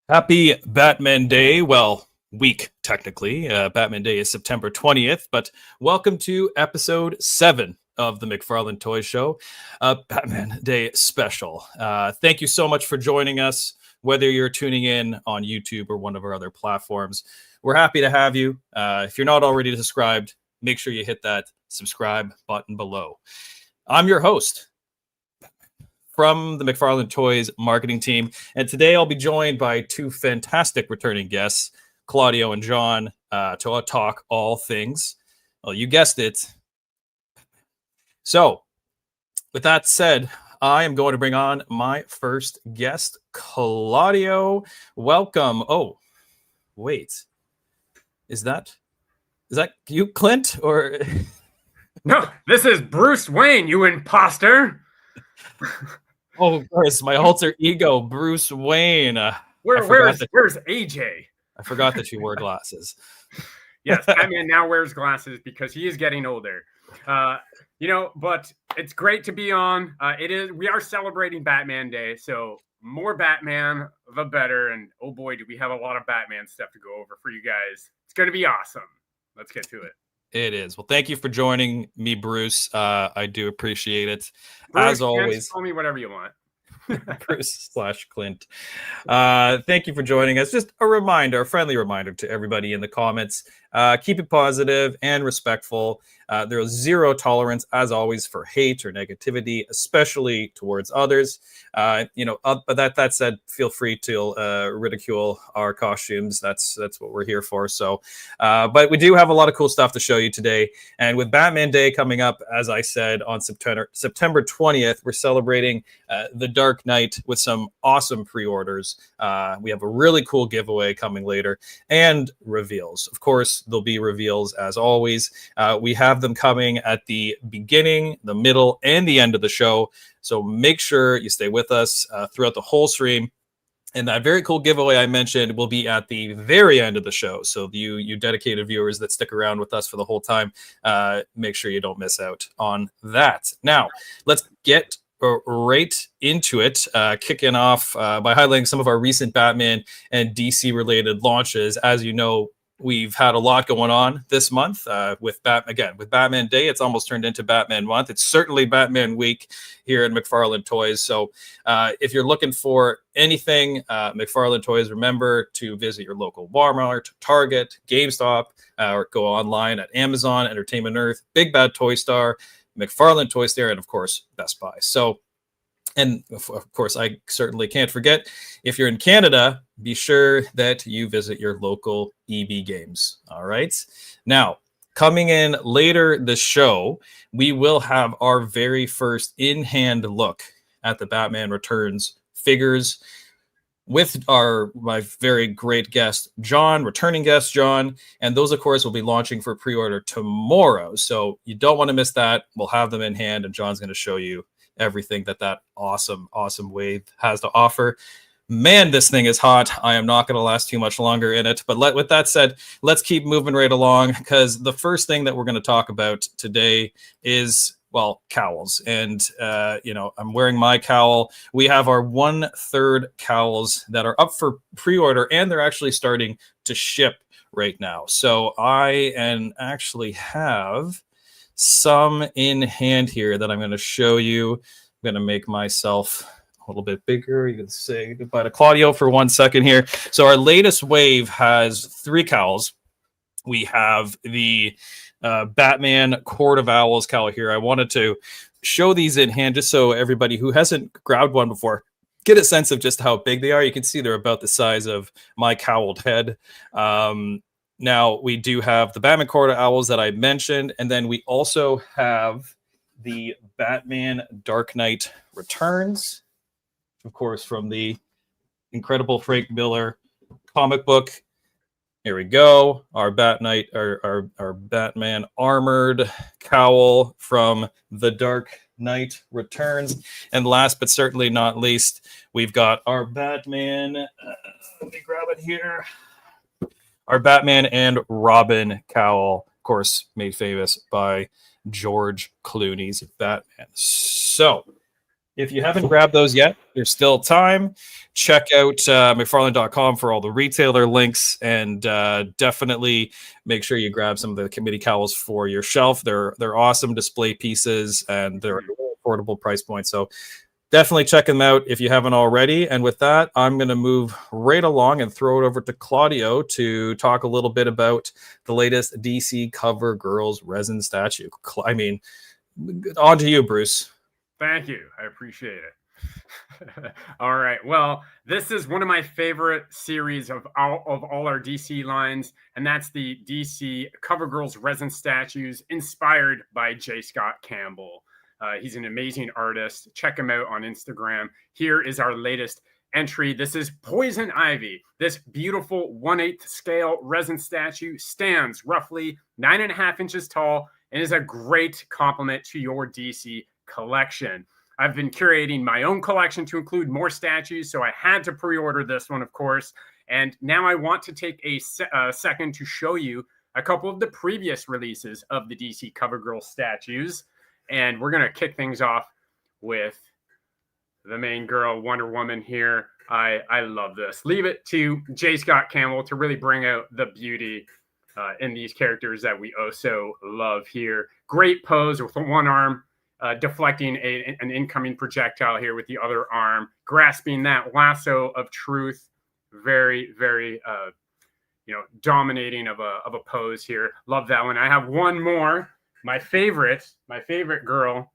Happy Batman Day. Well, week, technically. Batman Day is September 20th, but welcome to Ep.7 of the McFarlane Toys Show, Batman Day special. Thank you so much for joining us, whether you're tuning in on YouTube or one of our other platforms. We're happy to have you. If you're not already subscribed, make sure you hit that subscribe button below. I'm your host from the McFarlane Toys marketing team. And today I'll be joined by two fantastic returning guests, Claudio and John, to talk all things. Well, you guessed it. So, with that said, I am going to bring on my first guest, Claudio. Welcome. Oh, wait. Is that you, Clint? Or no, this is Bruce Wayne, you imposter. Oh, of course, my alter ego, Bruce Wayne. Where's AJ? I forgot that you wore glasses. Yes, Batman now wears glasses because he is getting older. But it's great to be on. We are celebrating Batman Day, so more Batman, the better. And oh boy, do we have a lot of Batman stuff to go over for you guys. It's going to be awesome. Let's get to it. It is. Well, thank you for joining me, Bruce. I do appreciate it. Bruce, as always, call me whatever you want. Bruce/Clint. Thank you for joining us. Just a friendly reminder to everybody in the comments. Keep it positive and respectful. There is zero tolerance, as always, for hate or negativity, especially towards others. But that said, feel free to ridicule our costumes. That's what we're here for. So, but we do have a lot of cool stuff to show you today. And with Batman Day coming up, as I said, on September 20th, we're celebrating the Dark Knight with some awesome pre-orders. We have a really cool giveaway coming later and reveals. Of course, there'll be reveals as always. We have them coming at the beginning, the middle, and the end of the show. So make sure you stay with us throughout the whole stream. And that very cool giveaway I mentioned will be at the very end of the show. So you dedicated viewers that stick around with us for the whole time, make sure you don't miss out on that. Now, let's get right into it, kicking off by highlighting some of our recent Batman and DC related launches. As you know, we've had a lot going on this month with Batman Day. It's almost turned into Batman month. It's certainly Batman week here at McFarlane Toys. So if you're looking for anything, McFarlane Toys, remember to visit your local Walmart, Target, GameStop, or go online at Amazon, Entertainment Earth, Big Bad Toy Star, McFarlane Toy Store, and of course, Best Buy. So, and of course, I certainly can't forget, if you're in Canada, be sure that you visit your local EB Games. All right. Now, coming in later this show, we will have our very first in-hand look at the Batman Returns figures with my very great guest, John, returning guest, John. And those, of course, will be launching for pre-order tomorrow. So you don't want to miss that. We'll have them in hand, and John's going to show you everything that awesome wave has to offer. Man, this thing is hot. I am not going to last too much longer in it. But with that said, let's keep moving right along, because the first thing that we're going to talk about today is, well, cowls. And, I'm wearing my cowl. We have our 1/3 cowls that are up for pre-order, and they're actually starting to ship right now. So I actually have some in hand here that I'm going to show you. I'm going to make myself a little bit bigger. You can say goodbye to Claudio for 1 second here. So our latest wave has 3 cowls. We have the Batman Court of Owls cowl here. I wanted to show these in hand just so everybody who hasn't grabbed one before get a sense of just how big they are. You can see they're about the size of my cowled head. Now, we do have the Batman Court of Owls that I mentioned, and then we also have the Batman Dark Knight Returns, of course, from the incredible Frank Miller comic book. Here we go. Our our Batman armored cowl from the Dark Knight Returns. And last but certainly not least, we've got our Batman. Let me grab it here. Our Batman and Robin cowl, of course, made famous by George Clooney's Batman. So If you haven't grabbed those yet, there's still time. Check out McFarlane.com for all the retailer links, and definitely make sure you grab some of the committee cowls for your shelf. They're awesome display pieces, and they're affordable price point. So definitely check them out if you haven't already. And with that, I'm going to move right along and throw it over to Claudio to talk a little bit about the latest DC Cover Girls resin statue. I mean, on to you, Bruce. Thank you. I appreciate it. All right. Well, this is one of my favorite series of all our DC lines, and that's the DC Cover Girls resin statues inspired by J. Scott Campbell. He's an amazing artist. Check him out on Instagram. Here is our latest entry. This is Poison Ivy. This beautiful 1/8 scale resin statue stands roughly 9.5 inches tall and is a great complement to your DC collection. I've been curating my own collection to include more statues, so I had to pre-order this one, of course. And now I want to take a second to show you a couple of the previous releases of the DC Cover Girl statues. And we're going to kick things off with the main girl, Wonder Woman here. I love this. Leave it to J. Scott Campbell to really bring out the beauty in these characters that we also love here. Great pose with one arm deflecting an incoming projectile here with the other arm, grasping that lasso of truth. Very, very, dominating of a pose here. Love that one. I have one more. My favorite girl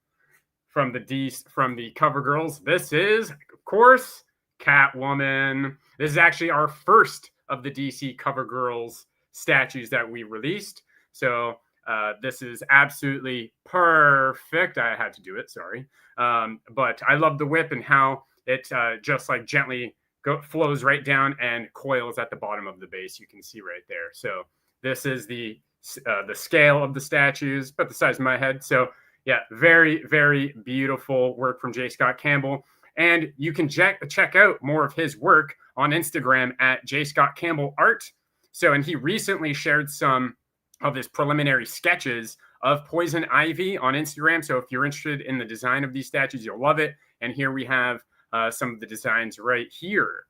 from the Cover Girls. This is, of course, Catwoman. This is actually our first of the DC Cover Girls statues that we released. So this is absolutely perfect. I had to do it, sorry. But I love the whip and how it just like gently flows right down and coils at the bottom of the base. You can see right there. So this is the scale of the statues, but the size of my head. So yeah, very, very beautiful work from J. Scott Campbell. And you can check out more of his work on Instagram at J. Scott Campbell Art. So, and he recently shared some of his preliminary sketches of Poison Ivy on Instagram. So if you're interested in the design of these statues, you'll love it. And here we have some of the designs right here.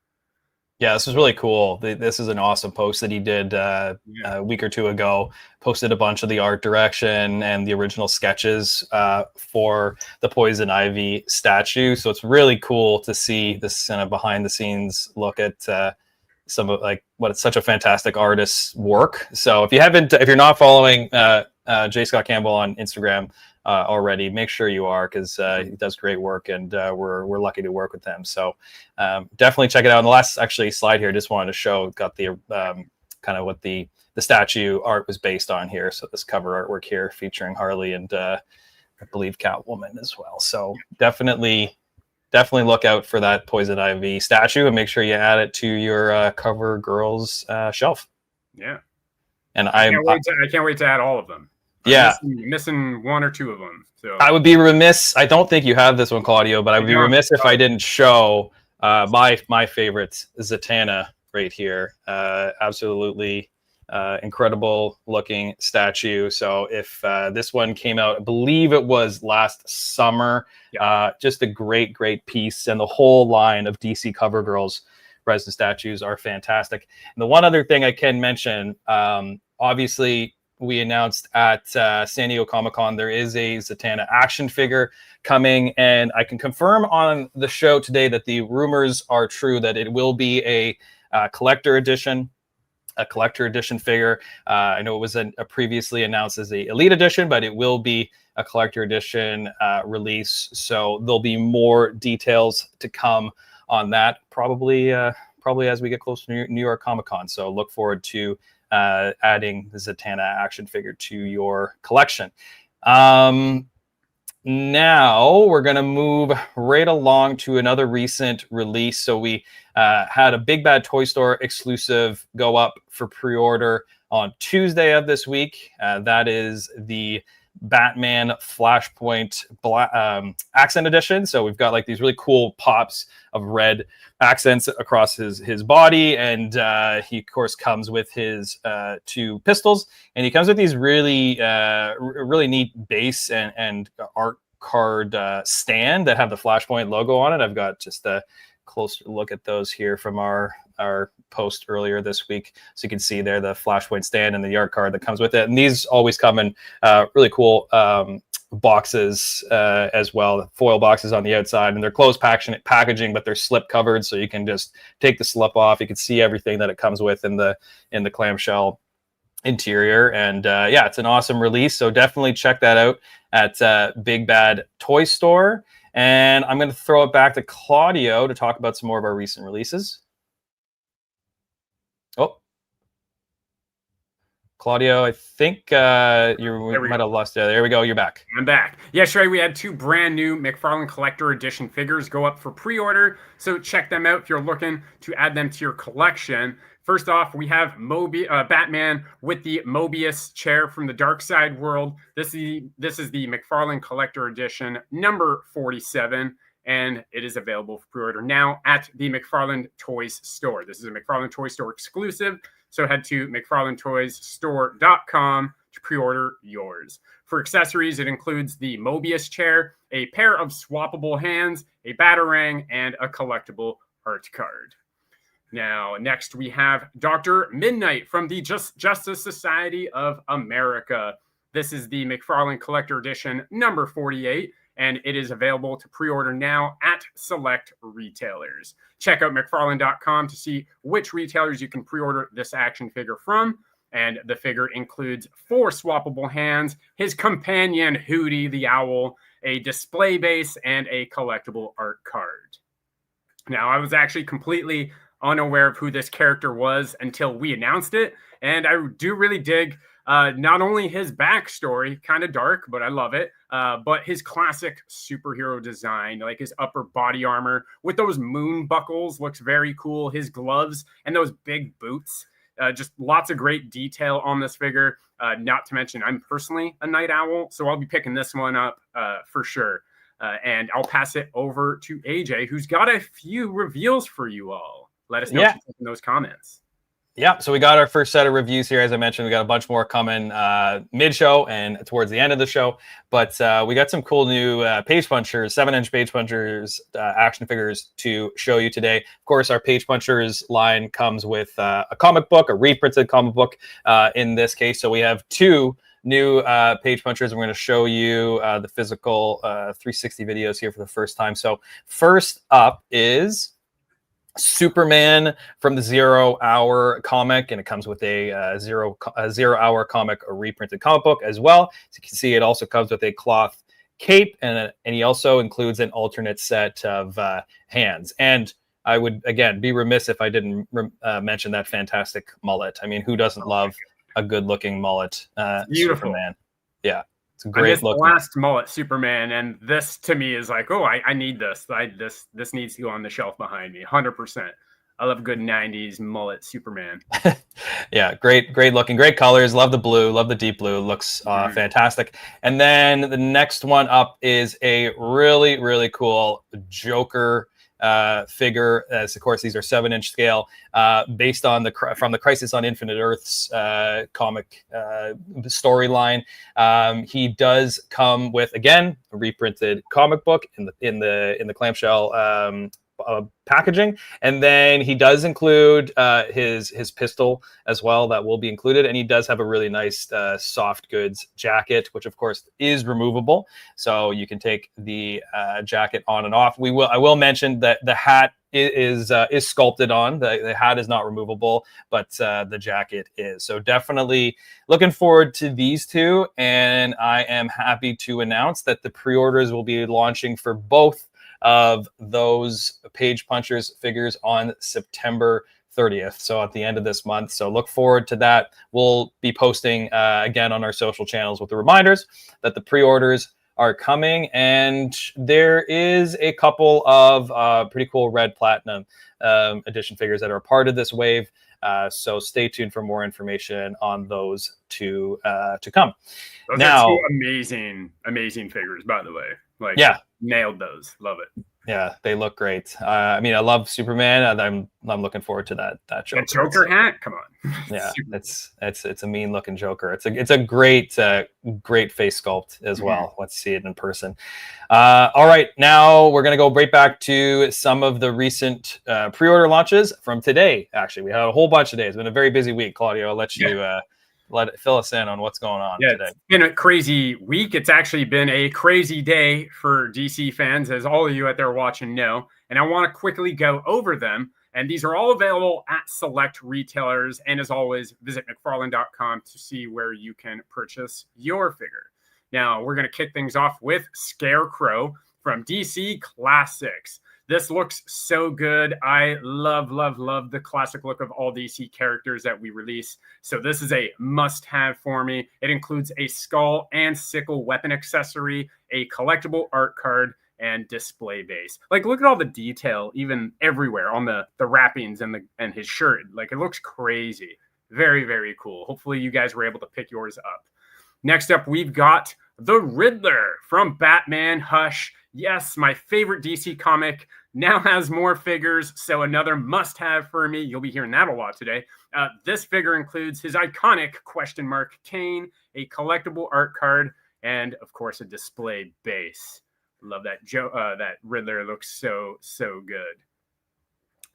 Yeah, this is really cool. This is an awesome post that he did a week or two ago. Posted a bunch of the art direction and the original sketches for the Poison Ivy statue. So it's really cool to see this kind of behind the scenes look at some of like what it's such a fantastic artist's work. So if you're not following J. Scott Campbell on Instagram already, make sure you are, because he does great work, and we're lucky to work with him. So definitely check it out. And the last actually slide here, just wanted to show, got the kind of what the statue art was based on here. So this cover artwork here featuring Harley and I believe Catwoman as well. So definitely look out for that Poison Ivy statue and make sure you add it to your Cover Girls shelf. Yeah. And I can't wait to add all of them. Yeah, missing one or two of them. So I would be remiss. I don't think you have this one, Claudio, but I would be remiss if I didn't show my favorite Zatanna right here. Absolutely incredible looking statue. So if this one came out, I believe it was last summer. Just a great piece, and the whole line of DC Cover Girls resin statues are fantastic. And the one other thing I can mention, obviously, we announced at San Diego Comic-Con there is a Zatanna action figure coming, and I can confirm on the show today that the rumors are true, that it will be a collector edition figure. I know it was previously announced as a Elite Edition, but it will be a collector edition release. So there'll be more details to come on that, probably as we get close to New York Comic-Con. So look forward to adding the Zatanna action figure to your collection. Now we're going to move right along to another recent release. So we had a Big Bad Toy Store exclusive go up for pre-order on Tuesday of this week. That is the Batman Flashpoint accent edition. So we've got like these really cool pops of red accents across his body, and he of course comes with his two pistols, and he comes with these really neat base and art card stand that have the Flashpoint logo on it. I've got just a closer look at those here from our post earlier this week. So you can see there the Flashpoint stand and the art card that comes with it. And these always come in really cool boxes as well, foil boxes on the outside, and they're closed packaging, but they're slip covered, so you can just take the slip off. You can see everything that it comes with in the clamshell interior. And yeah, it's an awesome release, so definitely check that out at Big Bad Toy Store. And I'm going to throw it back to Claudio to talk about some more of our recent releases. Oh, Claudio, I think you might have lost it. There we go. You're back. I'm back. Yeah, Sherry, we had 2 brand new McFarlane Collector Edition figures go up for pre-order. So check them out if you're looking to add them to your collection. First off, we have Batman with the Mobius chair from the Dark Side world. This is the McFarlane Collector Edition number 47. And it is available for pre-order now at the McFarlane Toys Store. This is a McFarlane Toys Store exclusive, so head to McFarlaneToysStore.com to pre-order yours. For accessories, it includes the Mobius chair, a pair of swappable hands, a Batarang, and a collectible art card. Now, next we have Dr. Midnight from the Justice Society of America. This is the McFarlane Collector Edition number 48. And it is available to pre-order now at select retailers. Check out McFarlane.com to see which retailers you can pre-order this action figure from. And the figure includes 4 swappable hands, his companion Hootie the Owl, a display base, and a collectible art card. Now, I was actually completely unaware of who this character was until we announced it. And I do really dig not only his backstory, kind of dark, but I love it, but his classic superhero design, like his upper body armor with those moon buckles looks very cool. His gloves and those big boots, just lots of great detail on this figure. Not to mention, I'm personally a night owl, so I'll be picking this one up for sure. And I'll pass it over to AJ, who's got a few reveals for you all. Let us know what you think in those comments. Yeah, so we got our first set of reviews here. As I mentioned, we got a bunch more coming mid-show and towards the end of the show. But we got some cool new Page Punchers, 7-inch Page Punchers action figures to show you today. Of course, our Page Punchers line comes with a comic book, a reprinted comic book in this case. So we have 2 new Page Punchers. I'm going to show you the physical 360 videos here for the first time. So first up is Superman from the 0 Hour comic, and it comes with a zero hour comic, a reprinted comic book as well. So you can see it also comes with a cloth cape, and he also includes an alternate set of hands. And I would, again, be remiss if I didn't mention that fantastic mullet. I mean, who doesn't love a good-looking mullet? Beautiful. Superman. Yeah. It's a great look. Last mullet Superman, and this to me is like, oh, I need this. This needs to go on the shelf behind me, 100%. I love a good 90s mullet Superman. Yeah, great looking, great colors. Love the blue, love the deep blue. Looks fantastic. And then the next one up is a really cool Joker figure. As of course, these are 7-inch scale, based on from the Crisis on Infinite Earths comic storyline. He does come with, again, a reprinted comic book in the clamshell packaging, and then he does include his pistol as well. That will be included, and he does have a really nice soft goods jacket, which of course is removable, so you can take the jacket on and off. I will mention that the hat is sculpted on. The hat is not removable, but the jacket is. So definitely looking forward to these 2, and I am happy to announce that the pre-orders will be launching for both of those Page Punchers figures on September 30th, so at the end of this month. So look forward to that. We'll be posting again on our social channels with the reminders that the pre-orders are coming, and there is a couple of pretty cool red platinum edition figures that are a part of this wave. So stay tuned for more information on those to come. Those are 2 amazing figures, by the way. Like, nailed those. Love it. Yeah, they look great. I mean, I love Superman, and I'm looking forward to that Joker. That Joker hat, come on. Yeah, it's a mean looking Joker. It's a great great face sculpt as well. Let's see it in person. All right, now we're gonna go right back to some of the recent pre-order launches from today. Actually, we had a whole bunch of days. It's been a very busy week. Claudio, I'll let you fill us in on what's going on today. It's been a crazy week. It's actually been a crazy day for DC fans, as all of you out there watching know. And I want to quickly go over them. And these are all available at select retailers. And as always, visit McFarlane.com to see where you can purchase your figure. Now, we're going to kick things off with Scarecrow from DC Classics. This looks so good. I love the classic look of all DC characters that we release. So this is a must-have for me. It includes a skull and sickle weapon accessory, a collectible art card, and display base. Like, look at all the detail, even everywhere on the wrappings and his shirt. Like, it looks crazy. Very, very cool. Hopefully you guys were able to pick yours up. Next up, we've got the Riddler from Batman Hush. Yes, my favorite DC comic now has more figures, so another must-have for me. You'll be hearing that a lot today. This figure includes his iconic Kane, a collectible art card, and, of course, a display base. Love that. That Riddler looks so good.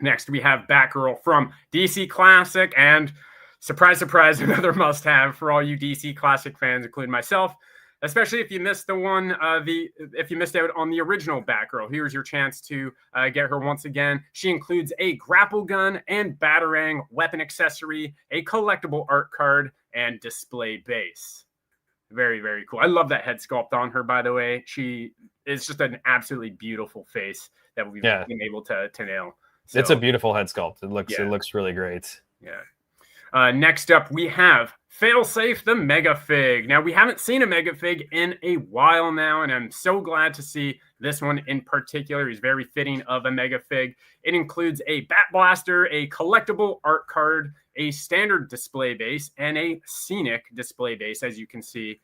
Next, we have Batgirl from DC Classic, and surprise, surprise, another must-have for all you DC Classic fans, including myself. Especially if you missed if you missed out on the original Batgirl, here's your chance to get her once again. She includes a grapple gun and batarang weapon accessory, a collectible art card, and display base. Very, very cool. I love that head sculpt on her, by the way. She is just an absolutely beautiful face that we've been able to nail. So, it's a beautiful head sculpt. It looks really great. Yeah. Next up, we have Failsafe the Mega Fig. Now, we haven't seen a Mega Fig in a while now, and I'm so glad to see this one in particular. He's very fitting of a Mega Fig. It includes a Bat Blaster, a collectible art card, a standard display base, and a scenic display base, as you can see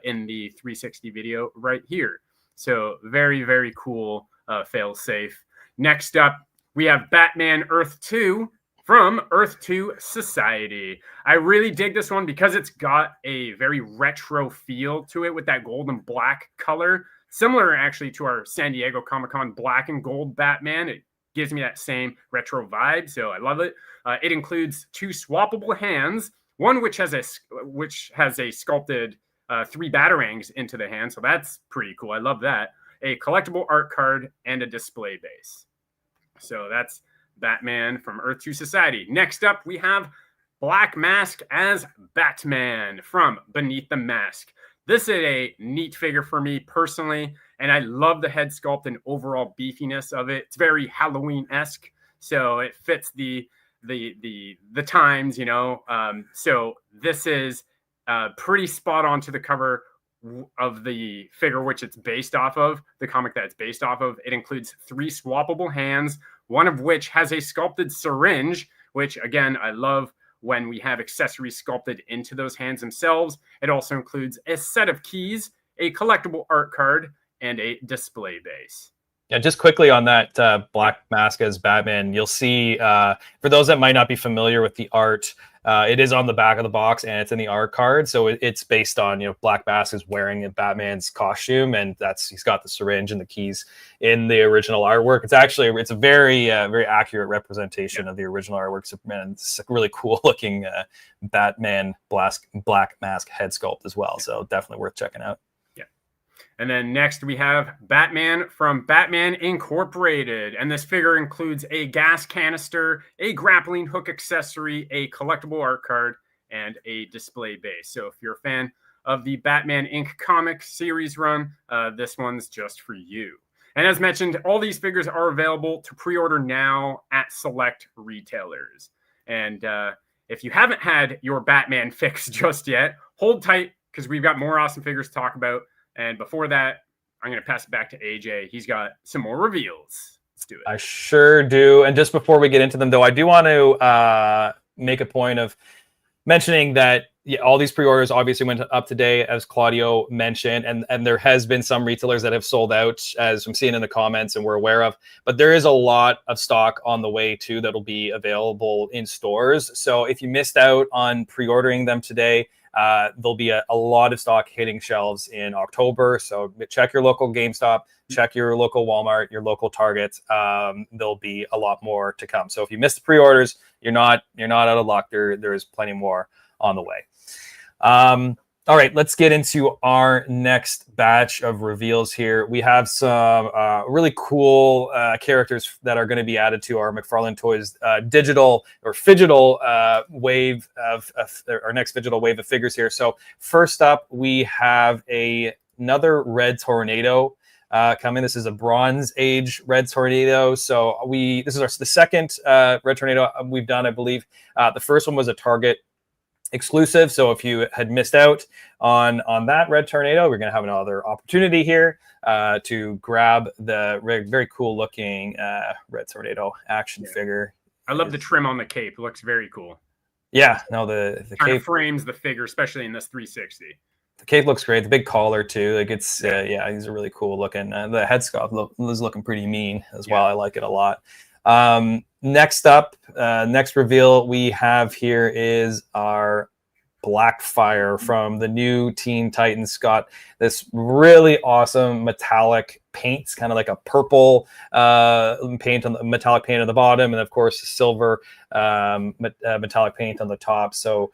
in the 360 video right here. So very, very cool Failsafe. Next up, we have Batman Earth 2 from Earth 2 Society. I really dig this one because it's got a very retro feel to it with that gold and black color. Similar, actually, to our San Diego Comic-Con black and gold Batman. It gives me that same retro vibe, so I love it. It includes 2 swappable hands, one which has a sculpted 3 batarangs into the hand, so that's pretty cool. I love that. A collectible art card and a display base. So that's Batman from Earth 2 Society. Next up, we have Black Mask as Batman from Beneath the Mask. This is a neat figure for me personally, and I love the head sculpt and overall beefiness of it. It's very Halloween-esque, so it fits the times, you know. So this is pretty spot on to the cover of the figure which it's based off of, the comic that it's based off of. It includes 3 swappable hands, one of which has a sculpted syringe, which, again, I love when we have accessories sculpted into those hands themselves. It also includes a set of keys, a collectible art card, and a display base. Yeah, just quickly on that Black Mask as Batman, you'll see, for those that might not be familiar with the art, it is on the back of the box and it's in the art card. So it's based on, Black Mask is wearing Batman's costume, and he's got the syringe and the keys in the original artwork. It's a very, very accurate representation of the original artwork. Superman, it's a really cool looking Batman Black Mask head sculpt as well. So definitely worth checking out. And then next we have Batman from Batman Incorporated. And this figure includes a gas canister, a grappling hook accessory, a collectible art card, and a display base. So if you're a fan of the Batman Inc. comic series run, this one's just for you. And as mentioned, all these figures are available to pre-order now at select retailers. And if you haven't had your Batman fix just yet, hold tight because we've got more awesome figures to talk about. And before that, I'm going to pass it back to AJ. He's got some more reveals. Let's do it. I sure do. And just before we get into them, though, I do want to make a point of mentioning that, yeah, all these pre-orders obviously went up today, as Claudio mentioned, and there has been some retailers that have sold out, as I'm seeing in the comments and we're aware of. But there is a lot of stock on the way too that'll be available in stores. So if you missed out on pre-ordering them today, there'll be a lot of stock hitting shelves in October. So check your local GameStop, check your local Walmart, your local Target. There'll be a lot more to come. So if you missed the pre-orders, you're not out of luck. There is plenty more on the way. All right, let's get into our next batch of reveals here. We have some really cool characters that are going to be added to our McFarlane Toys digital or phygital wave of our next phygital wave of figures here. So first up, we have another Red Tornado coming. This is a Bronze Age Red Tornado. So this is the second Red Tornado we've done, I believe. The first one was a Target exclusive. So if you had missed out on that Red Tornado, we're going to have another opportunity here to grab the very cool looking Red Tornado action figure. I love the trim on the cape. It looks very cool. Yeah, no, the cape frames the figure, especially in this 360. The cape looks great. The big collar too. Like it's yeah, these are really cool looking. The headscarf is looking pretty mean as well. I like it a lot. Next up, next reveal we have here is our Blackfire from the new Teen Titans. Got this really awesome metallic paint. It's kind of like a purple paint on the metallic paint on the bottom, and of course silver metallic paint on the top. So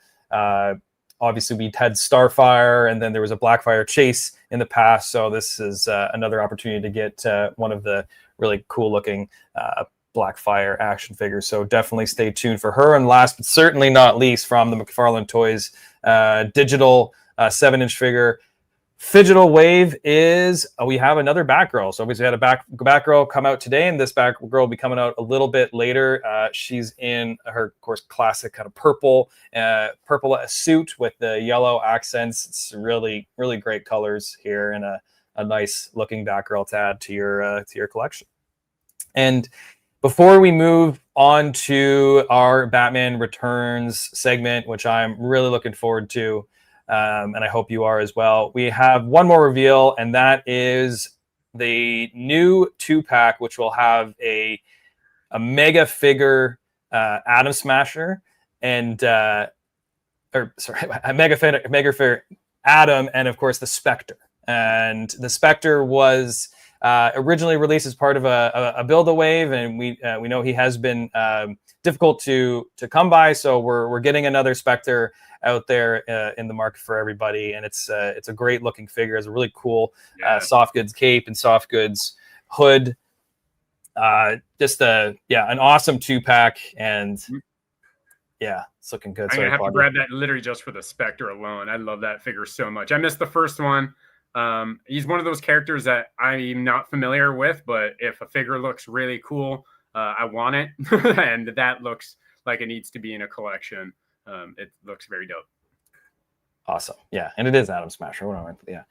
obviously we had Starfire, and then there was a Blackfire chase in the past. So this is another opportunity to get one of the really cool looking Blackfire action figures. So definitely stay tuned for her. And last but certainly not least, from the McFarlane Toys digital 7-inch figure phygital wave is we have another Batgirl. So obviously we had a Batgirl come out today, and this Batgirl will be coming out a little bit later. She's in her, of course, classic kind of purple suit with the yellow accents. It's really great colors here, and a nice looking Batgirl to add to your collection. And before we move on to our Batman Returns segment, which I'm really looking forward to, and I hope you are as well, we have one more reveal, and that is the new 2-pack, which will have a mega figure Atom Smasher and a mega figure Atom, and of course the Spectre. And the Spectre was originally released as part of a build-a-wave, and we know he has been difficult to come by. So we're getting another Spectre out there in the market for everybody, and it's a great looking figure. It's a really cool soft goods cape and soft goods hood. Just an awesome 2-pack, and yeah, it's looking good. I'm gonna have to grab that literally just for the Spectre alone. I love that figure so much. I missed the first one. He's one of those characters that I'm not familiar with, but if a figure looks really cool, I want it. And that looks like it needs to be in a collection. It looks very dope. Awesome. Yeah. And it is Atom Smasher. Yeah.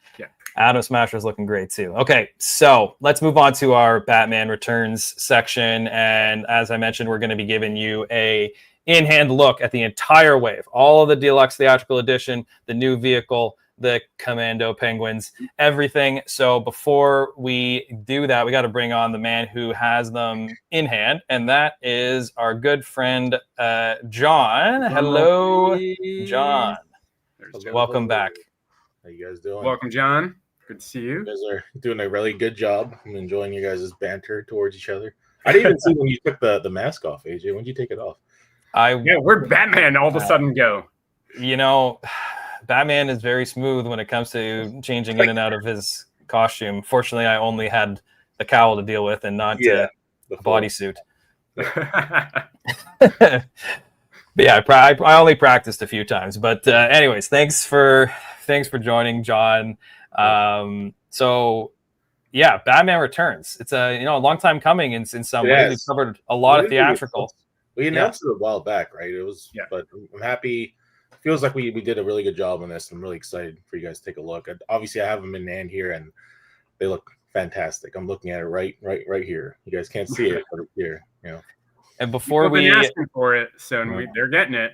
Atom Smasher is looking great too. Okay. So let's move on to our Batman Returns section. And as I mentioned, we're going to be giving you a in-hand look at the entire wave, all of the deluxe theatrical edition, the new vehicle, the Commando Penguins, everything. So before we do that, we got to bring on the man who has them in hand, and that is our good friend John. Hello, John. Welcome back. How you guys doing? Welcome, John. Good to see you. You guys are doing a really good job. I'm enjoying you guys' banter towards each other. I didn't even see when you took the mask off, AJ. When did you take it off? Where'd Batman all of a sudden go? You know, Batman is very smooth when it comes to changing in and out of his costume. Fortunately, I only had the cowl to deal with and not a bodysuit. But yeah, I only practiced a few times. But anyways, thanks for joining, John. So yeah, Batman Returns. It's a long time coming in some ways. We've covered a lot of theatrical. We announced it a while back, right? It was, but I'm happy. Feels like we did a really good job on this. I'm really excited for you guys to take a look. Obviously, I have them in hand here, and they look fantastic. I'm looking at it right here. You guys can't see it, but here, And before we've been asking for it, so they're getting it.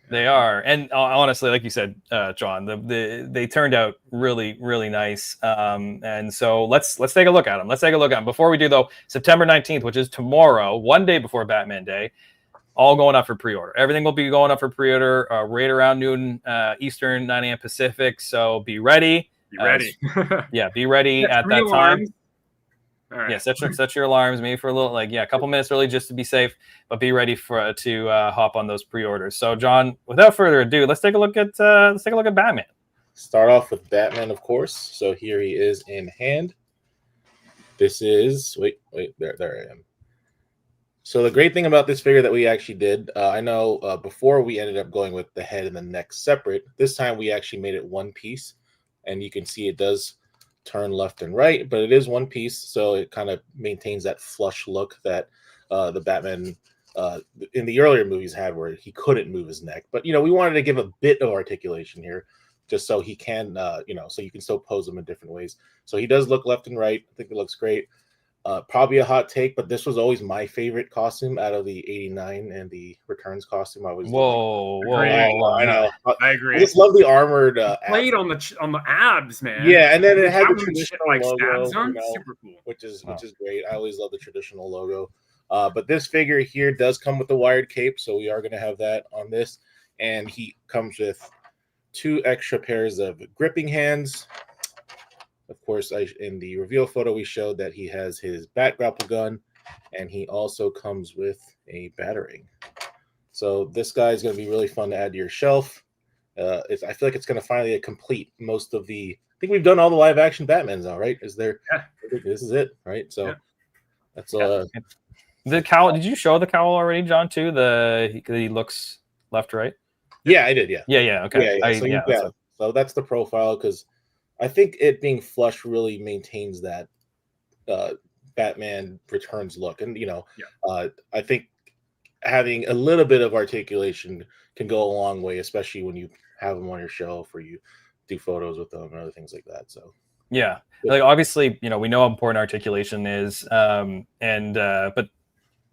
They are, and honestly, like you said, John, they turned out really, really nice. And so let's take a look at them. Let's take a look at them. Before we do, though, September 19th, which is tomorrow, one day before Batman Day, all going up for pre-order. Everything will be going up for pre-order right around noon Eastern, 9 a.m. Pacific. So be ready. Be ready. Be ready at that time. All right. Yeah, set your alarms, maybe for a little, a couple minutes early just to be safe, but be ready to hop on those pre-orders. So, John, without further ado, let's take a look at Batman. Start off with Batman, of course. So here he is in hand. This is there I am. So the great thing about this figure that we actually did, I know before we ended up going with the head and the neck separate. This time we actually made it one piece, and you can see it does turn left and right, but it is one piece, so it kind of maintains that flush look that the Batman in the earlier movies had, where he couldn't move his neck. But we wanted to give a bit of articulation here, just so he can, so you can still pose him in different ways. So he does look left and right. I think it looks great. Probably a hot take, but this was always my favorite costume out of the 89 and the Returns costume. I was whoa. I know. I agree. I just love the armored plate on the abs, man. Yeah, and then it had the traditional logo, super cool, which is great. I always love the traditional logo. But this figure here does come with the wired cape, so we are going to have that on this, and he comes with 2 extra pairs of gripping hands. Of course, in the reveal photo, we showed that he has his bat grapple gun, and he also comes with a batarang. So this guy is going to be really fun to add to your shelf. I feel like it's going to finally complete most of the. I think we've done all the live action Batmans now, right? Is there? Yeah. This is it, right? So that's the cowl. Did you show the cowl already, John? Too he looks left, right. Yeah, I did. Yeah. Yeah. Okay. So that's the profile, because I think it being flush really maintains that Batman Returns look. And, I think having a little bit of articulation can go a long way, especially when you have them on your shelf or you do photos with them and other things like that. So, yeah, obviously, we know how important articulation is. But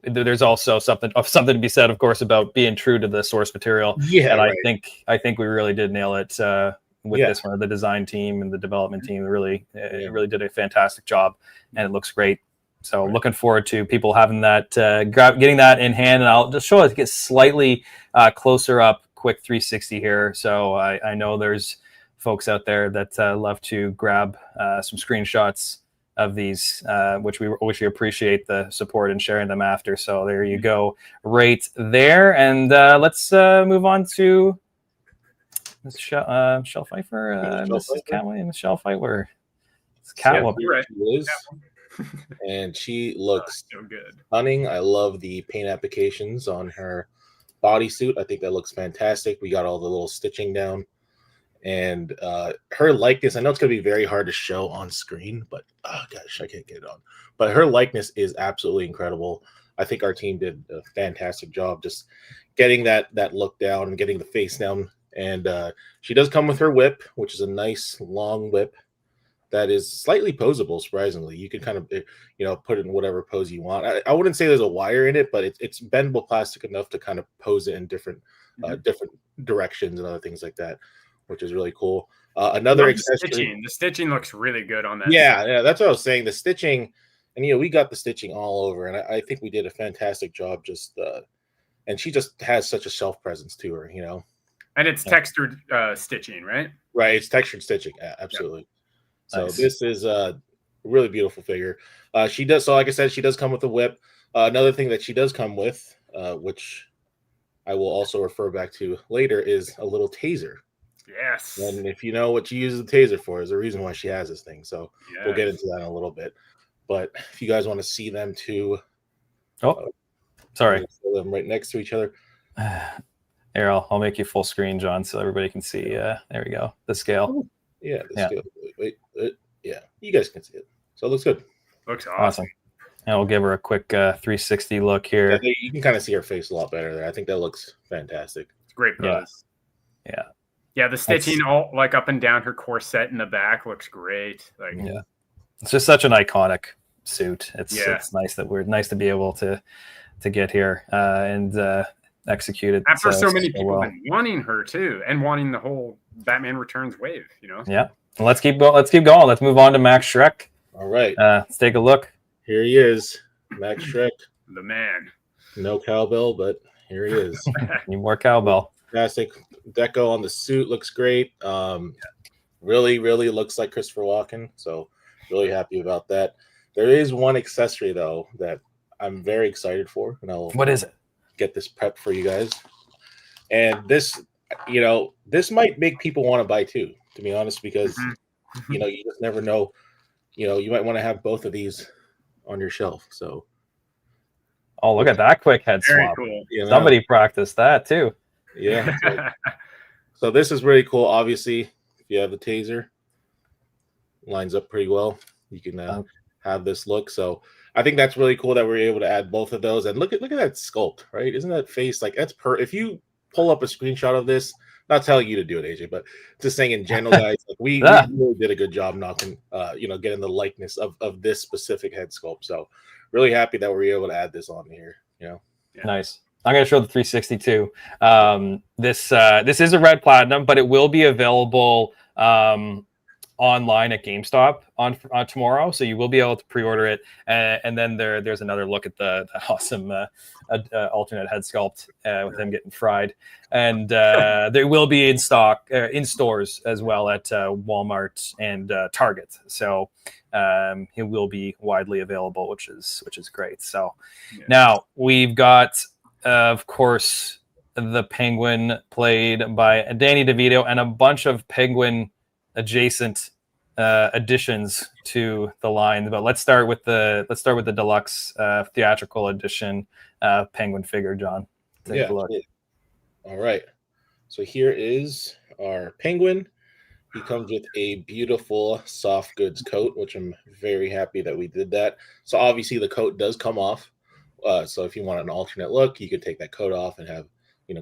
there's also something to be said, of course, about being true to the source material. Yeah. And right. I think we really did nail it. With this one, the design team and the development team really did a fantastic job, and it looks great. So looking forward to people having that, getting that in hand, and I'll just show it to get slightly closer up, quick 360 here. So I know there's folks out there that love to grab some screenshots of these, which we appreciate the support and sharing them after. So there you go, right there, and let's move on to Michelle Pfeiffer, Mrs. Catwoman, and Michelle Pfeiffer. It's Catwoman. And she looks so good. Stunning. I love the paint applications on her bodysuit. I think that looks fantastic. We got all the little stitching down. And her likeness, I know it's going to be very hard to show on screen, but oh gosh, I can't get it on. But her likeness is absolutely incredible. I think our team did a fantastic job just getting that look down and getting the face down. And she does come with her whip, which is a nice long whip that is slightly posable, surprisingly. You can kind of, put it in whatever pose you want. I wouldn't say there's a wire in it, but it's bendable plastic enough to kind of pose it in different directions and other things like that, which is really cool. Another accessory. The stitching looks really good on that. Yeah, that's what I was saying. The stitching, and we got the stitching all over, and I think we did a fantastic job. And she just has such a self presence to her, And it's textured stitching, right? Right, it's textured stitching. Absolutely. Yep. So nice. This is a really beautiful figure. She does. So like I said, she does come with a whip. Another thing that she does come with, which I will also refer back to later, is a little taser. Yes. And if you know what she uses the taser for, is the reason why she has this thing. So we'll get into that in a little bit. But if you guys want to see them too, sorry, them right next to each other. Here, I'll make you full screen, John, so everybody can see. There we go. The scale. Yeah. Scale. Wait. Yeah. You guys can see it. So it looks good. Looks awesome. And we'll give her a quick 360 look here. Yeah, you can kind of see her face a lot better there. I think that looks fantastic. It's great pose. Yeah. Yeah, the stitching all like up and down her corset in the back looks great. It's just such an iconic suit. It's nice to be able to get here. And executed after so many people well. been wanting her too, and wanting the whole Batman Returns wave. Yeah. Let's keep going. Let's move on to Max Schreck. All right. Let's take a look. Here he is, Max Schreck. The man. No cowbell, but here he is. Need more cowbell. Fantastic deco on the suit, looks great. Really looks like Christopher Walken. So really happy about that. There is one accessory though that I'm very excited for, and What is it? Get this prep for you guys. And this, this might make people want to buy too, to be honest, because you just never know. You might want to have both of these on your shelf. So, oh, look at that quick head Very swap. cool. Somebody practiced that too. Yeah. So this is really cool. Obviously, if you have the taser, lines up pretty well. You can have this look. So I think that's really cool that we're able to add both of those. And look at that sculpt, right? Isn't that face like that's if you pull up a screenshot of this, not telling you to do it, AJ, but just saying in general, guys, like we really did a good job knocking, getting the likeness of this specific head sculpt. So really happy that we're able to add this on here. Nice. I'm going to show the 362. This is a red platinum, but it will be available online at GameStop on tomorrow, so you will be able to pre-order it. And then there's another look at the awesome alternate head sculpt with him getting fried, and they will be in stock in stores as well at Walmart and Target. So it will be widely available, which is great. So now we've got, of course, the Penguin played by Danny DeVito and a bunch of Penguin adjacent additions to the line. But let's start with the deluxe theatrical edition Penguin figure. John, take a look. All right. So here is our Penguin. He comes with a beautiful soft goods coat, which I'm very happy that we did that. So obviously the coat does come off. So if you want an alternate look, you could take that coat off and have,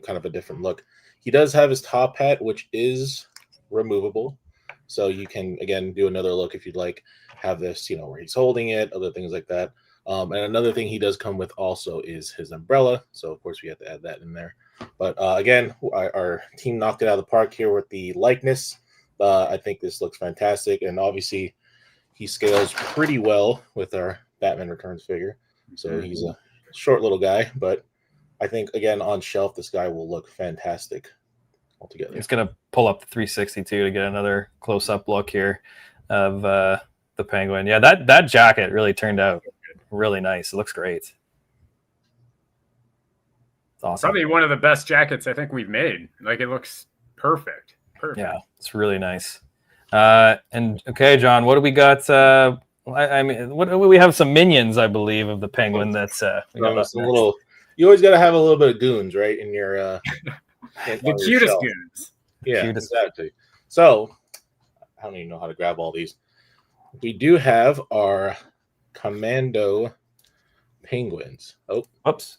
kind of a different look. He does have his top hat, which is removable. So you can, again, do another look if you'd like, have this, where he's holding it, other things like that. And another thing he does come with also is his umbrella. So, of course, we have to add that in there. But, again, our team knocked it out of the park here with the likeness. I think this looks fantastic. And, obviously, he scales pretty well with our Batman Returns figure. So he's a short little guy. But I think, again, on shelf, this guy will look fantastic altogether. I'm just going to pull up the 362 to get another close-up look here of the Penguin. Yeah, that jacket really turned out really nice. It looks great. It's awesome. Probably one of the best jackets I think we've made. Like, it looks perfect. Yeah, it's really nice. And okay, John, what do we got? We have some minions, I believe, of the Penguin. That's we got some little. You always got to have a little bit of goons, right? In your the cutest goons. Yeah, exactly. So I don't even know how to grab all these. We do have our Commando Penguins. Oh, whoops!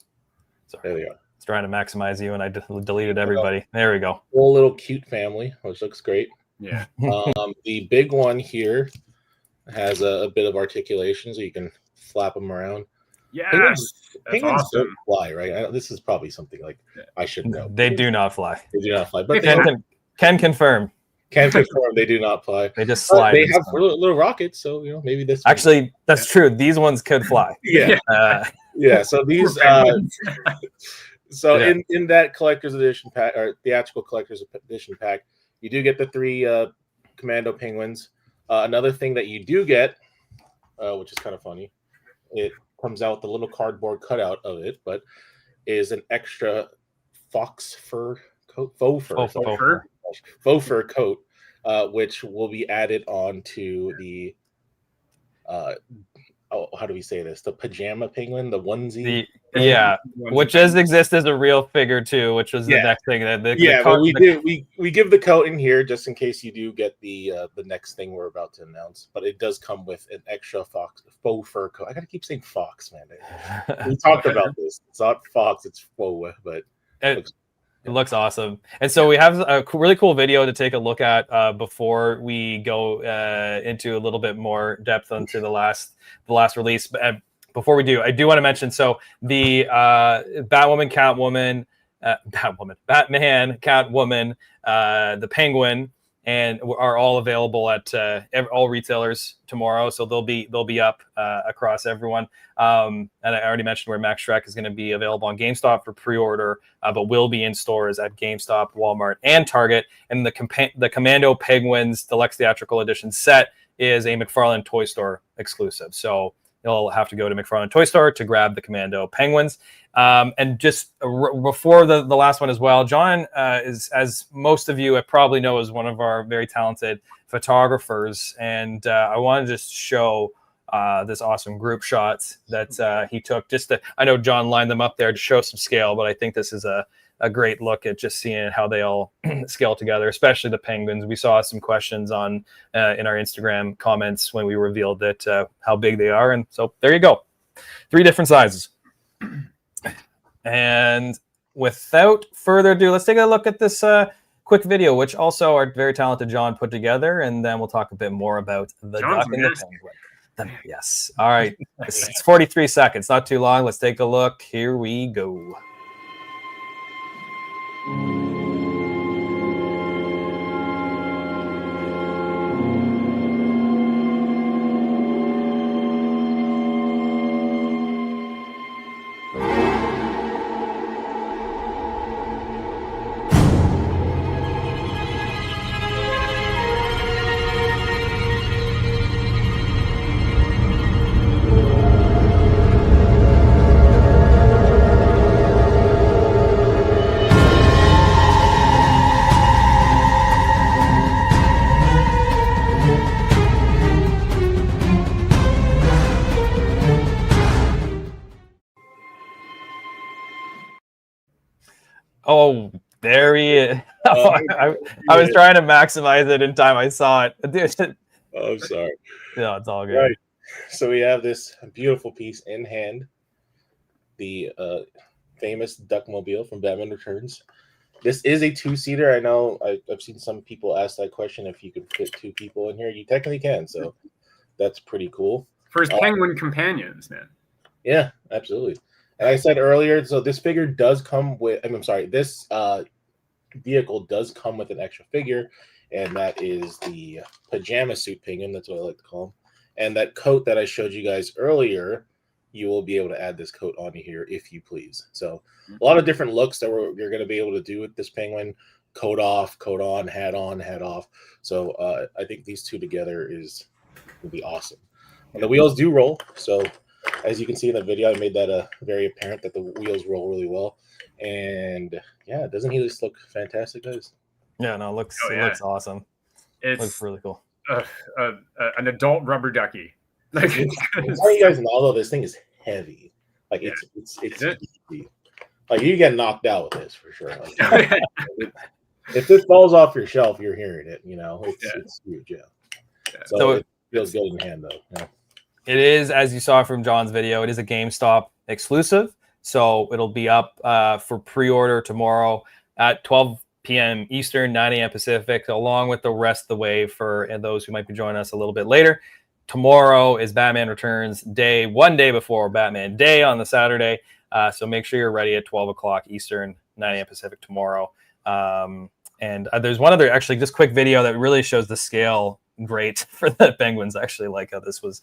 Sorry. There we go. I was trying to maximize you, and I deleted everybody. There we go. Whole little cute family, which looks great. Yeah. The big one here has a bit of articulation, so you can flap them around. Yes, penguins awesome. Don't fly, right? This is probably something like I should know. They do not fly. They do not fly, but can confirm. Can confirm they do not fly. They just slide. They have little rockets, so maybe this. Actually, that's true. These ones could fly. Yeah. So these. In that collector's edition pack or theatrical collector's edition pack, you do get the 3 Commando Penguins. Another thing that you do get, which is kind of funny, it comes out with a little cardboard cutout of it, but is an extra faux fur coat, faux fur coat, which will be added onto the how do we say this? The pajama penguin, the onesie. Which does exist as a real figure too, which was the next thing that we give the coat in here just in case you do get the next thing we're about to announce. But it does come with an extra faux fur coat. I gotta keep saying fox, man. We talked about this. It's not fox, it's faux, but it looks awesome. And so we have a really cool video to take a look at before we go into a little bit more depth into the last release. But before we do, I do want to mention, so the Batwoman, Catwoman, Batman, Catwoman, the Penguin, and are all available at all retailers tomorrow. So they'll be up across everyone. And I already mentioned where Max Shrek is going to be available on GameStop for pre-order, but will be in stores at GameStop, Walmart, and Target. And the Commando Penguins Deluxe Theatrical Edition set is a McFarlane Toy Store exclusive. So you'll have to go to McFarlane Toy Store to grab the Commando Penguins. And just before the last one as well, John is, as most of you probably know, is one of our very talented photographers. And I wanted to just show this awesome group shots that he took. I know John lined them up there to show some scale, but I think this is a great look at just seeing how they all scale together, especially the penguins. We saw some questions in our Instagram comments when we revealed that how big they are. And so there you go. 3 different sizes. And without further ado, let's take a look at this quick video, which also our very talented John put together. And then we'll talk a bit more about the duck and the penguin. Yes. All right. It's 43 seconds, not too long. Let's take a look. Here we go. Oh, there he is. I was trying to maximize it in time. I saw it. Oh, I'm sorry. No, it's all good. Right. So we have this beautiful piece in hand. The famous Duckmobile from Batman Returns. This is a 2-seater. I know I've seen some people ask that question, if you could fit 2 people in here. You technically can, so that's pretty cool. For his penguin companions, man. Yeah, absolutely. And I said earlier, so this figure does come with, this vehicle does come with an extra figure, and that is the pajama suit penguin. That's what I like to call him. And that coat that I showed you guys earlier, you will be able to add this coat onto here if you please. So a lot of different looks that you're going to be able to do with this penguin. Coat off, coat on, hat off. So I think these 2 together will be awesome. And the wheels do roll, so as you can see in the video, I made that very apparent that the wheels roll really well. And yeah, doesn't he just look fantastic, guys? Yeah, no, it looks awesome. It looks really cool. An adult rubber ducky. Like, I'm telling you guys, although this thing is heavy, like it's heavy. Like you get knocked out with this for sure. Like, if this falls off your shelf, you're hearing it. It's huge. Yeah. So it feels good in hand though. Yeah. It is, as you saw from John's video, it is a GameStop exclusive. So it'll be up for pre-order tomorrow at 12 p.m. Eastern, 9 a.m. Pacific, along with the rest of the wave for those who might be joining us a little bit later. Tomorrow is Batman Returns Day, 1 day before Batman Day on the Saturday. So make sure you're ready at 12 o'clock Eastern, 9 a.m. Pacific tomorrow. And there's one other, actually, just quick video that really shows the scale great for the penguins. I actually like how this was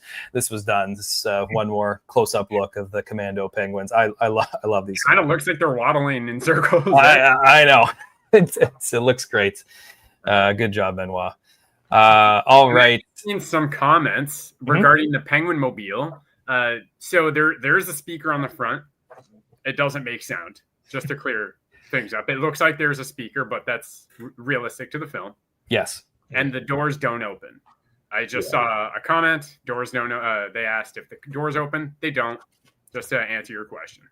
done. This one more close-up look of the Commando penguins. I love these. Kind of looks like they're waddling in circles. I know. It looks great. Good job, Benoit. All right. I've seen some comments regarding the Penguin Mobile. So there's a speaker on the front. It doesn't make sound. Just to clear things up, it looks like there's a speaker, but that's realistic to the film. Yes. And the doors don't open. I just saw a comment. Doors don't. They asked if the doors open. They don't. Just to answer your question.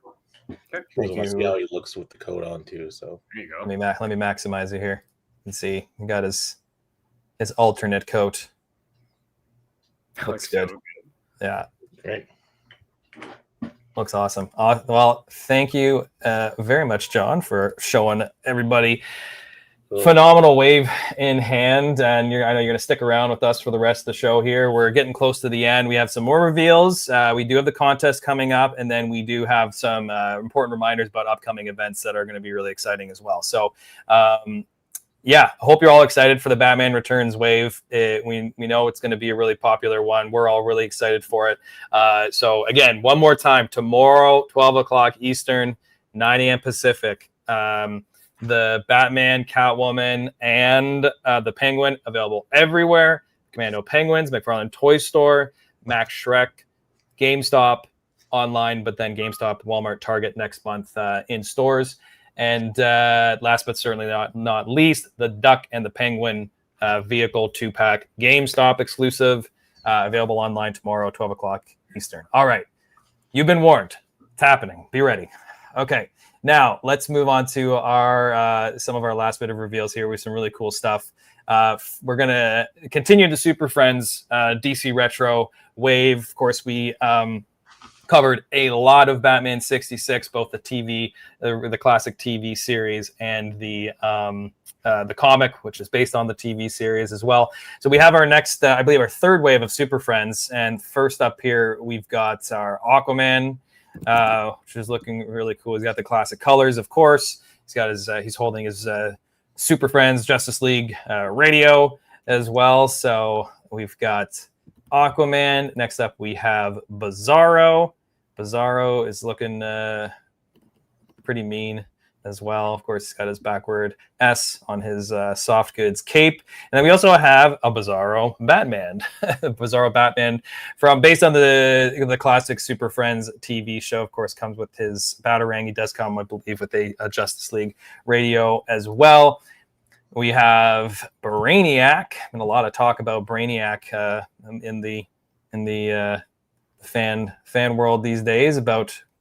Okay. Thank you. See how he looks with the coat on too. So there you go. Let me maximize it here. Let's see. He got his alternate coat. Looks good. So good. Yeah. Great. Looks awesome. Well, thank you very much, John, for showing everybody phenomenal wave in hand, and I know you're going to stick around with us for the rest of the show here. We're getting close to the end. We have some more reveals. We do have the contest coming up, and then we do have some important reminders about upcoming events that are going to be really exciting as well. So, yeah, I hope you're all excited for the Batman Returns wave. We know it's going to be a really popular one. We're all really excited for it. So, again, one more time, tomorrow, 12 o'clock Eastern, 9 a.m. Pacific. The Batman, Catwoman, and the Penguin available everywhere. Commando Penguins, McFarlane Toys Store, Max Shrek, GameStop online, but then GameStop, Walmart, Target next month in stores. And last but certainly not least, the Duck and the Penguin vehicle 2-pack, GameStop exclusive, available online tomorrow, 12 o'clock Eastern. All right. You've been warned. It's happening. Be ready. Okay. Now, let's move on to our some of our last bit of reveals here with some really cool stuff. We're going to continue the Super Friends DC Retro wave. Of course, we covered a lot of Batman 66, both the TV, the classic TV series, and the comic, which is based on the TV series as well. So we have our next, I believe, our third wave of Super Friends. And first up here, we've got our Aquaman, which is looking really cool. He's got the classic colors, of course. He's got his he's holding his Super Friends Justice League radio as well. So we've got Aquaman. Next up, we have Bizarro. Bizarro is looking pretty mean as well. Of course, he's got his backward S on his soft goods cape. And then we also have a Bizarro Batman. Bizarro Batman based on the classic Super Friends TV show, of course, comes with his Batarang. He does come, I believe, with a Justice League radio as well. We have Brainiac, and a lot of talk about Brainiac in the fan world these days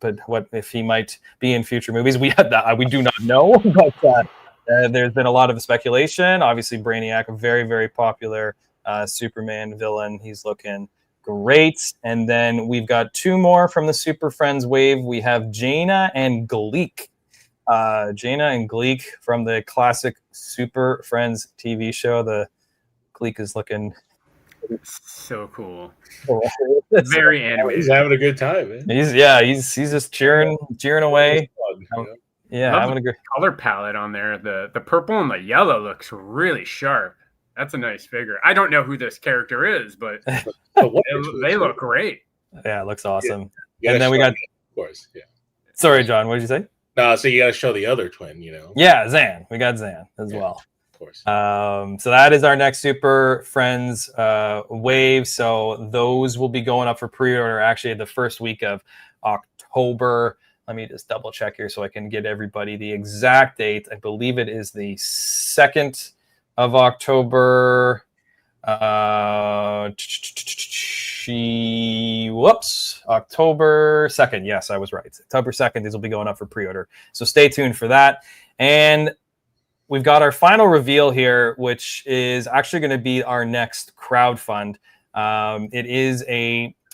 but what if he might be in future movies? We do not know, but there's been a lot of speculation. Obviously, Brainiac, a very, very popular Superman villain. He's looking great. And then we've got two more from the Super Friends wave. We have Jaina and Gleek. Jaina and Gleek from the classic Super Friends TV show. The Gleek is looking so cool. Very animated. He's having a good time, man. He's just cheering away. Having a good color palette on there. The purple and the yellow looks really sharp. That's a nice figure. I don't know who this character is, but they look great. Yeah, it looks awesome. Yeah. And then we got, of course, yeah. Sorry, John, what did you say? No, so you got to show the other twin, Yeah, Zan. We got Zan as well. Course. So that is our next Super Friends wave. So those will be going up for pre-order actually the first week of October. Let me just double check here so I can get everybody the exact date. I believe it is the 2nd of October. October 2nd. Yes, I was right. October 2nd. These will be going up for pre-order. So stay tuned for that. And we've got our final reveal here, which is actually going to be our next crowdfund. It is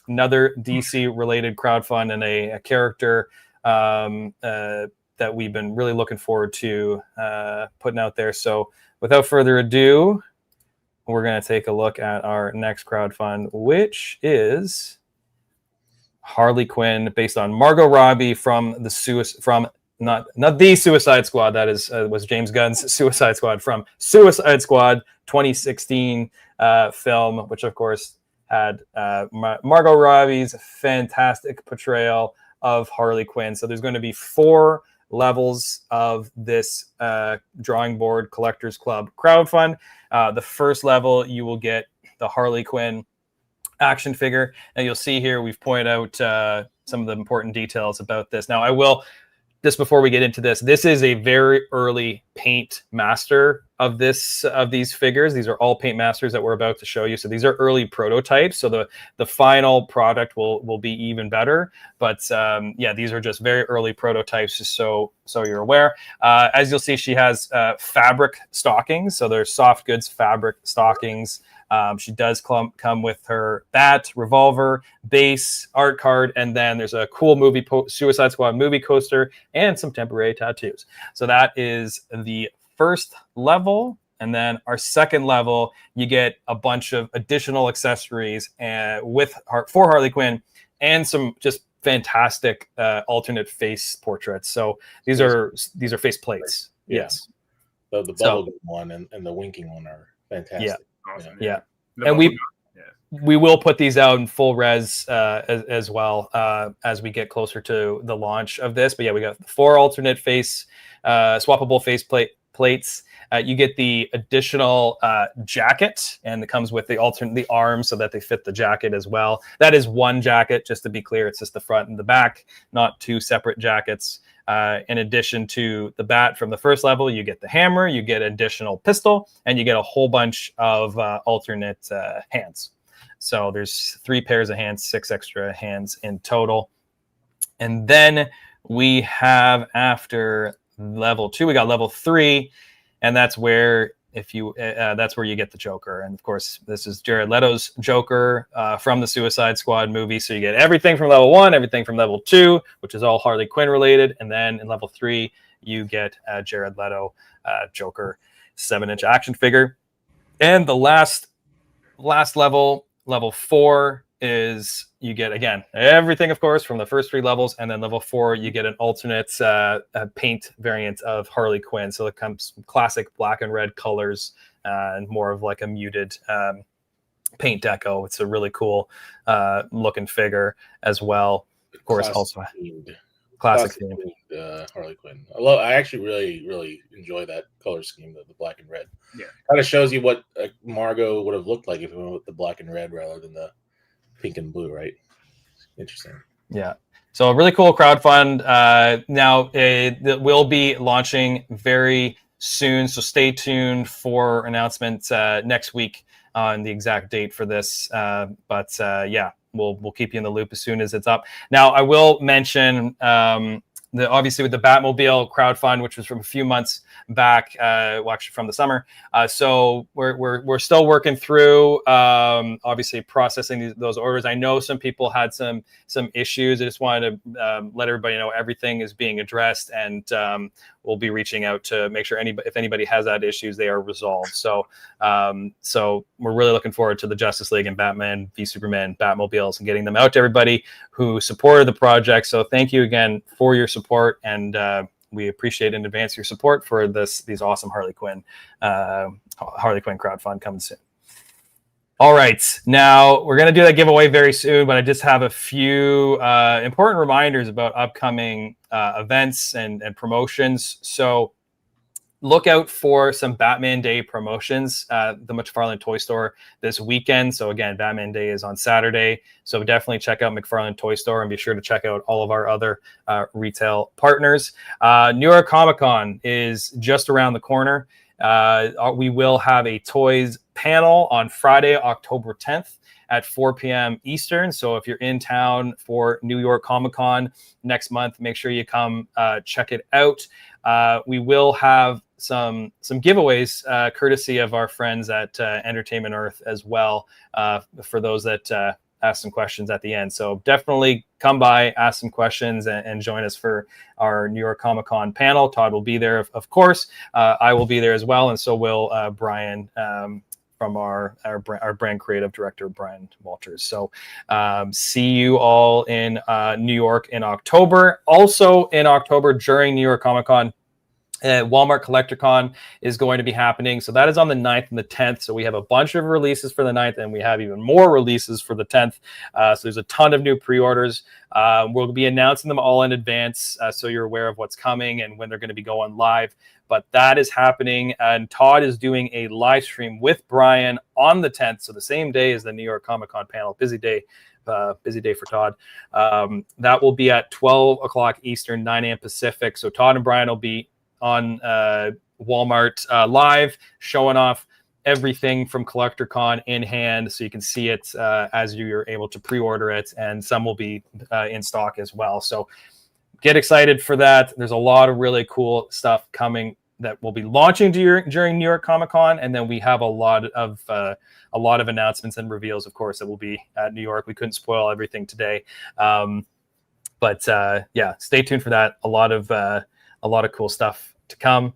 another DC-related crowdfund and a character that we've been really looking forward to putting out there. So without further ado, we're going to take a look at our next crowdfund, which is Harley Quinn, based on Margot Robbie from not the Suicide Squad. That was James Gunn's Suicide Squad from Suicide Squad 2016 film, which of course had Margot Robbie's fantastic portrayal of Harley Quinn. So there's going to be 4 levels of this drawing board collectors club crowdfund. The first level, you will get the Harley Quinn action figure, and you'll see here we've pointed out some of the important details about this. Now, I will. Just before we get into this is a very early paint master of these figures. These are all paint masters that we're about to show you. So these are early prototypes. So the final product will be even better. But these are just very early prototypes, just so you're aware. As you'll see, she has fabric stockings. So there's soft goods fabric stockings. She does come with her bat, revolver, base, art card, and then there's a cool Suicide Squad movie coaster and some temporary tattoos. So that is the first level. And then our second level, you get a bunch of additional accessories for Harley Quinn and some just fantastic alternate face portraits. So these are face plates. Yeah. Yes. The bubble one and the winking one are fantastic. Yeah. Awesome. Yeah. The And bubble we will put these out in full res as well as we get closer to the launch of this. But yeah, we got 4 alternate face swappable face plates. You get the additional jacket, and it comes with the arms so that they fit the jacket as well. That is one jacket, just to be clear. It's just the front and the back, not 2 separate jackets. In addition to the bat from the first level, you get the hammer, you get additional pistol, and you get a whole bunch of alternate hands. So there's 3 pairs of hands, 6 extra hands in total. And then we have, after level 2, we got level 3, and that's where that's where you get the Joker. And of course, this is Jared Leto's Joker from the Suicide Squad movie. So you get everything from level 1, everything from level 2, which is all Harley Quinn related, and then in level 3, you get Jared Leto Joker 7-inch action figure. And the last level, level 4, is you get, again, everything, of course, from the first 3 levels, and then level 4, you get an alternate paint variant of Harley Quinn. So it comes classic black and red colors and more of like a muted paint deco. It's a really cool looking figure as well. Of course, also classic themed Harley Quinn. I actually really enjoy that color scheme, the black and red. Yeah, kind of shows you what Margot would have looked like if we went with the black and red rather than the pink and blue, right? Interesting. Yeah. So a really cool crowdfund. Now it will be launching very soon. So stay tuned for announcements next week on the exact date for this. But yeah, we'll keep you in the loop as soon as it's up. Now I will mention obviously with the Batmobile crowdfund, which was from a few months back, actually from the summer. So we're still working through, obviously processing those orders. I know some people had some issues. I just wanted to let everybody know everything is being addressed, and we'll be reaching out to make sure if anybody has that issues, they are resolved. So we're really looking forward to the Justice League and Batman v Superman Batmobiles and getting them out to everybody who supported the project. So thank you again for your support, and we appreciate in advance your support for these awesome Harley Quinn crowdfund coming soon. All right, now we're going to do that giveaway very soon, but I just have a few important reminders about upcoming events and promotions. So look out for some Batman Day promotions at the McFarlane Toy Store this weekend. So again, Batman Day is on Saturday. So definitely check out McFarlane Toy Store, and be sure to check out all of our other retail partners. New York Comic Con is just around the corner. We will have a toys panel on Friday, October 10th at 4 p.m. Eastern. So if you're in town for New York Comic Con next month, make sure you come check it out. We will have some giveaways courtesy of our friends at Entertainment Earth as well, for those that ask some questions at the end. So definitely come by, ask some questions, and join us for our New York Comic Con panel. Todd will be there, of course. I will be there as well, and so will Brian from our brand creative director, Brian Walters. So see you all in New York in October. Also in October, during New York Comic Con, Walmart CollectorCon is going to be happening. So that is on the 9th and the 10th. So we have a bunch of releases for the 9th, and we have even more releases for the 10th. So there's a ton of new pre-orders. We'll be announcing them all in advance, so you're aware of what's coming and when they're going to be going live. But that is happening, and Todd is doing a live stream with Brian on the 10th. So the same day as the New York Comic Con panel. Busy day for Todd. That will be at 12 o'clock Eastern, 9 a.m. Pacific. So Todd and Brian will be on Walmart live, showing off everything from CollectorCon in hand, so you can see it as you're able to pre-order it, and some will be in stock as well. So get excited for that. There's a lot of really cool stuff coming that will be launching during New York Comic Con, and then we have a lot of announcements and reveals, of course, that will be at New York. We couldn't spoil everything today, but yeah, stay tuned for that. A lot of cool stuff to come.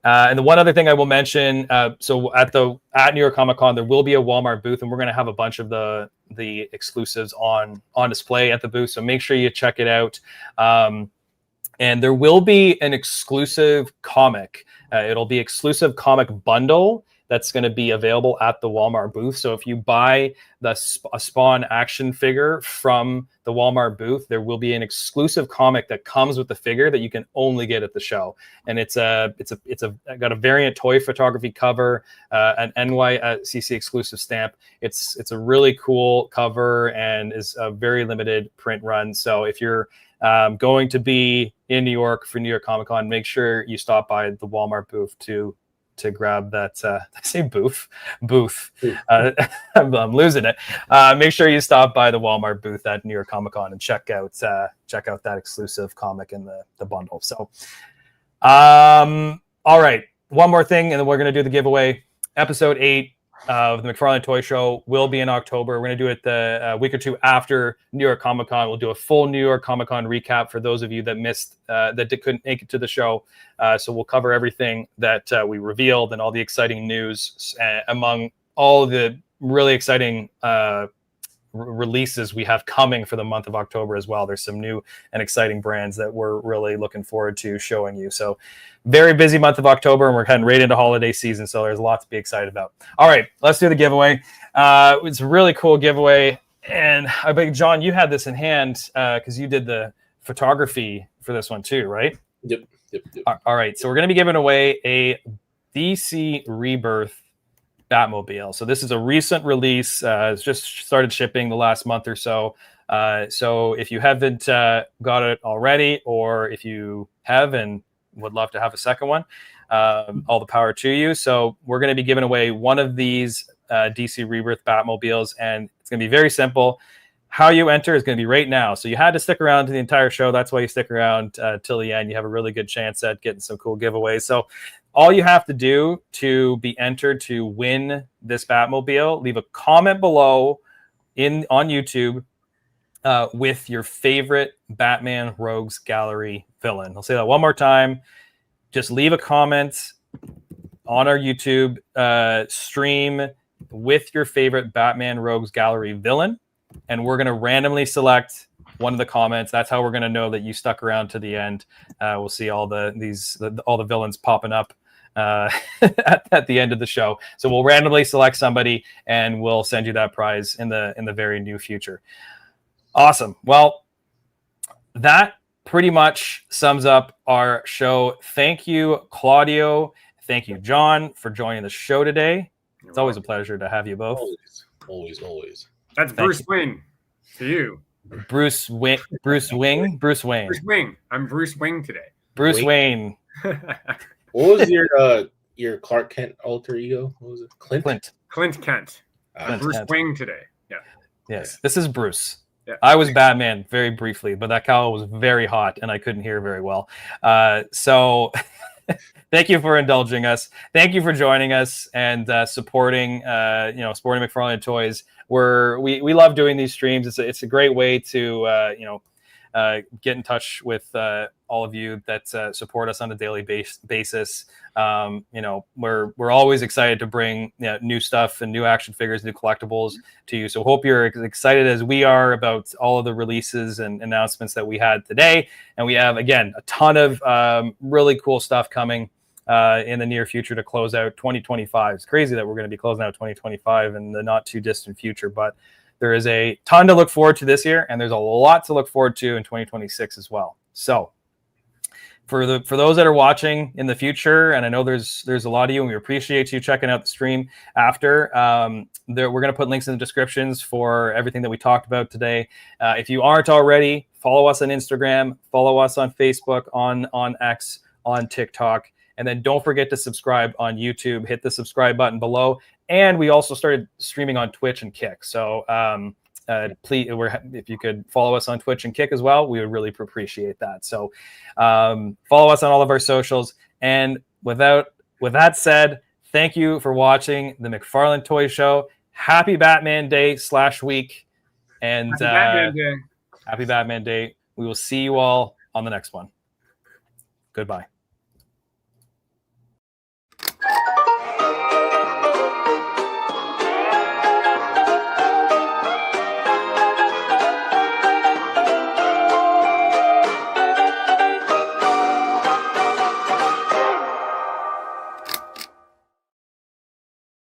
And the one other thing I will mention, so at New York Comic Con, there will be a Walmart booth, and we're going to have a bunch of the exclusives on display at the booth. So make sure you check it out. And there will be an exclusive comic. It'll be exclusive comic bundle that's going to be available at the Walmart booth. So if you buy a Spawn action figure from the Walmart booth, there will be an exclusive comic that comes with the figure that you can only get at the show. And it's got a variant toy photography cover, an NYCC exclusive stamp. It's a really cool cover and is a very limited print run. So if you're going to be in New York for New York Comic Con, make sure you stop by the Walmart booth to grab that. I say booth. I'm losing it. Make sure you stop by the Walmart booth at New York Comic Con and check out that exclusive comic in the bundle. So, all right, one more thing, and then we're going to do the giveaway. Episode 8 of the McFarlane Toys Show will be in October. We're going to do it the week or two after New York Comic Con. We'll do a full New York Comic Con recap for those of you that missed, that couldn't make it to the show. So we'll cover everything that we revealed and all the exciting news among all the really exciting releases we have coming for the month of October as well. There's some new and exciting brands that we're really looking forward to showing you. So very busy month of October, and we're heading right into holiday season. So there's a lot to be excited about. All right, let's do the giveaway. It's a really cool giveaway. And I bet, John, you had this in hand because you did the photography for this one too, right? Yep. All right. So we're going to be giving away a DC Rebirth Batmobile. So this is a recent release. It's just started shipping the last month or so. So if you haven't got it already, or if you have and would love to have a second one, all the power to you. So we're going to be giving away one of these DC Rebirth Batmobiles, and it's going to be very simple. How you enter is going to be right now. So you had to stick around to the entire show. That's why you stick around till the end. You have a really good chance at getting some cool giveaways. So all you have to do to be entered to win this Batmobile, leave a comment below on YouTube with your favorite Batman Rogues Gallery villain. I'll say that one more time. Just leave a comment on our YouTube stream with your favorite Batman Rogues Gallery villain, and we're going to randomly select one of the comments. That's how we're going to know that you stuck around to the end. We'll see all the villains popping up at the end of the show. So we'll randomly select somebody, and we'll send you that prize in the very near future. Awesome. Well, that pretty much sums up our show. Thank you, Claudio. Thank you, John, for joining the show today. It's always a pleasure to have you both. Always. That's Bruce Wayne to you. Bruce Wayne. I'm Bruce Wayne today. Bruce Wayne. What was your Clark Kent alter ego? What was it? Clint Kent. Bruce Wayne today. Yeah. Yes. This is Bruce. Yeah. I was Batman very briefly, but that cowl was very hot and I couldn't hear very well. So thank you for indulging us. Thank you for joining us and supporting McFarlane Toys. We love doing these streams. It's a great way to get in touch with all of you that support us on a daily basis. We're always excited to bring new stuff and new action figures, new collectibles to you. So hope you're excited as we are about all of the releases and announcements that we had today. And we have, again, a ton of really cool stuff coming in the near future to close out 2025. It's crazy that we're going to be closing out 2025 in the not too distant future, but there is a ton to look forward to this year, and there's a lot to look forward to in 2026 as well. So for those that are watching in the future, and I know there's a lot of you, and we appreciate you checking out the stream after. We're going to put links in the descriptions for everything that we talked about today. If you aren't already, follow us on Instagram, follow us on Facebook, on X, on TikTok, and then don't forget to subscribe on YouTube. Hit the subscribe button below. And we also started streaming on Twitch and Kick. So please, if you could follow us on Twitch and Kick as well, we would really appreciate that. So follow us on all of our socials. And with that said, thank you for watching the McFarlane Toys Show. Happy Batman Day /week. And happy Batman Day. We will see you all on the next one. Goodbye.